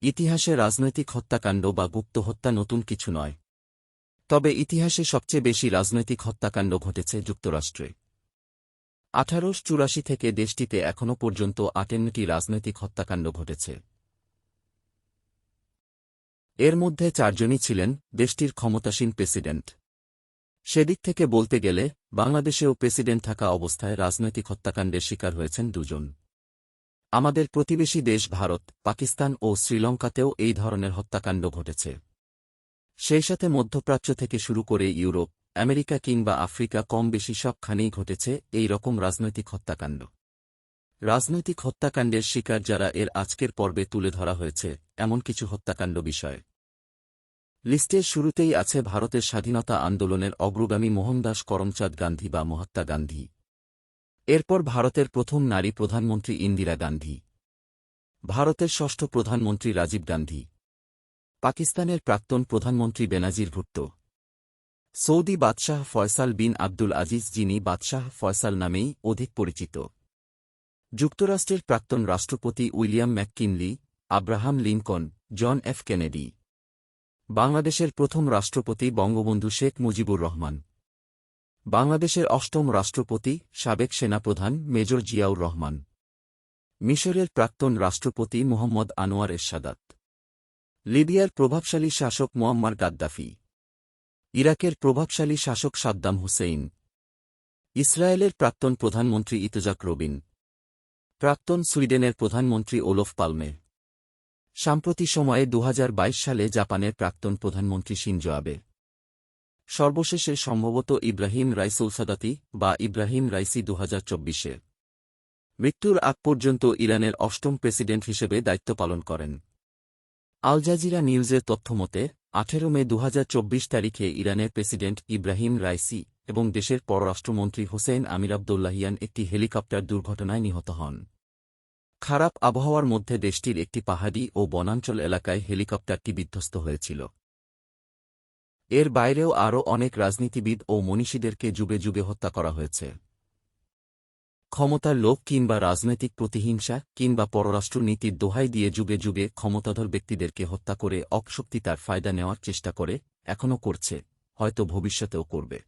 ইতিহাসে রাজনৈতিক হত্যাকাণ্ড বা গুপ্ত হত্যা নতুন কিছু নয়। তবে ইতিহাসে সবচেয়ে বেশি রাজনৈতিক হত্যাকাণ্ড ঘটেছে যুক্তরাষ্ট্রে। 1884 থেকে দেশটিতে এখনও পর্যন্ত 58টি রাজনৈতিক হত্যাকাণ্ড ঘটেছে। এর মধ্যে 4 জনই ছিলেন দেশটির ক্ষমতাসীন প্রেসিডেন্ট। সেদিক থেকে বলতে গেলে বাংলাদেশেও প্রেসিডেন্ট থাকা অবস্থায় রাজনৈতিক হত্যাকাণ্ডের শিকার হয়েছেন 2 জন। আমাদের প্রতিবেশী দেশ ভারত, পাকিস্তান ও শ্রীলঙ্কাতেও এই ধরনের হত্যাকাণ্ড ঘটেছে। সেই সাথে মধ্যপ্রাচ্য থেকে শুরু করে ইউরোপ, আমেরিকা কিংবা আফ্রিকা কম বেশি সবখানেই ঘটেছে এই রকম রাজনৈতিক হত্যাকাণ্ড। রাজনৈতিক হত্যাকাণ্ডের শিকার যারা এর আজকের পর্বে তুলে ধরা হয়েছে এমন কিছু হত্যাকাণ্ড বিষয়। লিস্টের শুরুতেই আছে ভারতের স্বাধীনতা আন্দোলনের অগ্রগামী মোহনদাস করমচাঁদ গান্ধী বা মহাত্মা গান্ধী। এরপর ভারতের প্রথম নারী প্রধানমন্ত্রী ইন্দিরা গান্ধী, ভারতের ষষ্ঠ প্রধানমন্ত্রী রাজীব গান্ধী, পাকিস্তানের প্রাক্তন প্রধানমন্ত্রী বেনাজির ভুট্টো, সৌদি বাদশাহ ফয়সাল বিন আব্দুল আজিজ যিনি বাদশাহ ফয়সাল নামেই অধিক পরিচিত, যুক্তরাষ্ট্রের প্রাক্তন রাষ্ট্রপতি William McKinley, Abraham Lincoln, John F Kennedy, বাংলাদেশের প্রথম রাষ্ট্রপতি বঙ্গবন্ধু শেখ মুজিবুর রহমান, বাংলাদেশের অষ্টম রাষ্ট্রপতি সাবেক সেনাপ্রধান মেজর জিয়াউর রহমান, মিশরের প্রাক্তন রাষ্ট্রপতি মোহাম্মদ আনোয়ার এরশাদাত, লিবিয়ার প্রভাবশালী শাসক মুয়াম্মার গাদ্দাফি, ইরাকের প্রভাবশালী শাসক সাদ্দাম হুসেইন, ইসরায়েলের প্রাক্তন প্রধানমন্ত্রী ইতজাক রবিন, প্রাক্তন সুইডেনের প্রধানমন্ত্রী ওলফ পালমে, সাম্প্রতিক সময়ে 2022 সালে জাপানের প্রাক্তন প্রধানমন্ত্রী শিনজো আবে, সর্বশেষে সম্ভবত ইব্রাহিম রাইসুল সাদাতি বা ইব্রাহিম রাইসি 2024-এ মৃত্যুর আগ পর্যন্ত ইরানের অষ্টম প্রেসিডেন্ট হিসেবে দায়িত্ব পালন করেন। আল জাজিরা নিউজের তথ্যমতে 18 মে 2024 তারিখে ইরানের প্রেসিডেন্ট ইব্রাহিম রাইসি এবং দেশের পররাষ্ট্রমন্ত্রী হোসেইন আমির আবদুল্লাহিয়ান একটি হেলিকপ্টার দুর্ঘটনায় নিহত হন। খারাপ আবহাওয়ার মধ্যে দেশটির একটি পাহাড়ি ও বনাঞ্চল এলাকায় হেলিকপ্টারটি বিধ্বস্ত হয়েছিল। এর বাইরেও আরও অনেক রাজনীতিবিদ ও মনীষীদেরকে যুগে যুগে হত্যা করা হয়েছে। ক্ষমতার লোভ কিংবা রাজনৈতিক প্রতিহিংসা কিংবা পররাষ্ট্র নীতির দোহাই দিয়ে যুগে যুগে ক্ষমতাধর ব্যক্তিদেরকে হত্যা করে অপশক্তি তার ফায়দা নেওয়ার চেষ্টা করে, এখনও করছে, হয়তো ভবিষ্যতেও করবে।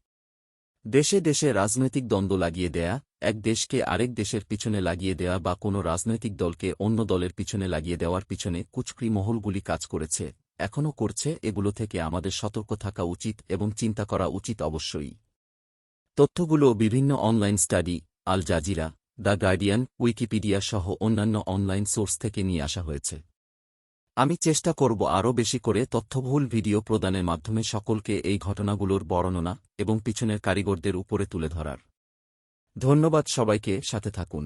দেশে দেশে রাজনৈতিক দ্বন্দ্ব লাগিয়ে দেয়া, এক দেশকে আরেক দেশের পিছনে লাগিয়ে দেওয়া বা কোনো রাজনৈতিক দলকে অন্য দলের পিছনে লাগিয়ে দেওয়ার পিছনে কুচক্রী মহলগুলি কাজ করেছে, এখনও করছে। এগুলো থেকে আমাদের সতর্ক থাকা উচিত এবং চিন্তা করা উচিত অবশ্যই। তথ্যগুলো বিভিন্ন online study, Al Jazeera, the Guardian, Wikipedia সহ অন্যান্য অনলাইন সোর্স থেকে নিয়ে আসা হয়েছে। আমি চেষ্টা করব আরও বেশি করে তথ্যবহুল ভিডিও প্রদানের মাধ্যমে সকলকে এই ঘটনাগুলোর বর্ণনা এবং পিছনের কারিগরদের উপরে তুলে ধরার। ধন্যবাদ সবাইকে, সাথে থাকুন।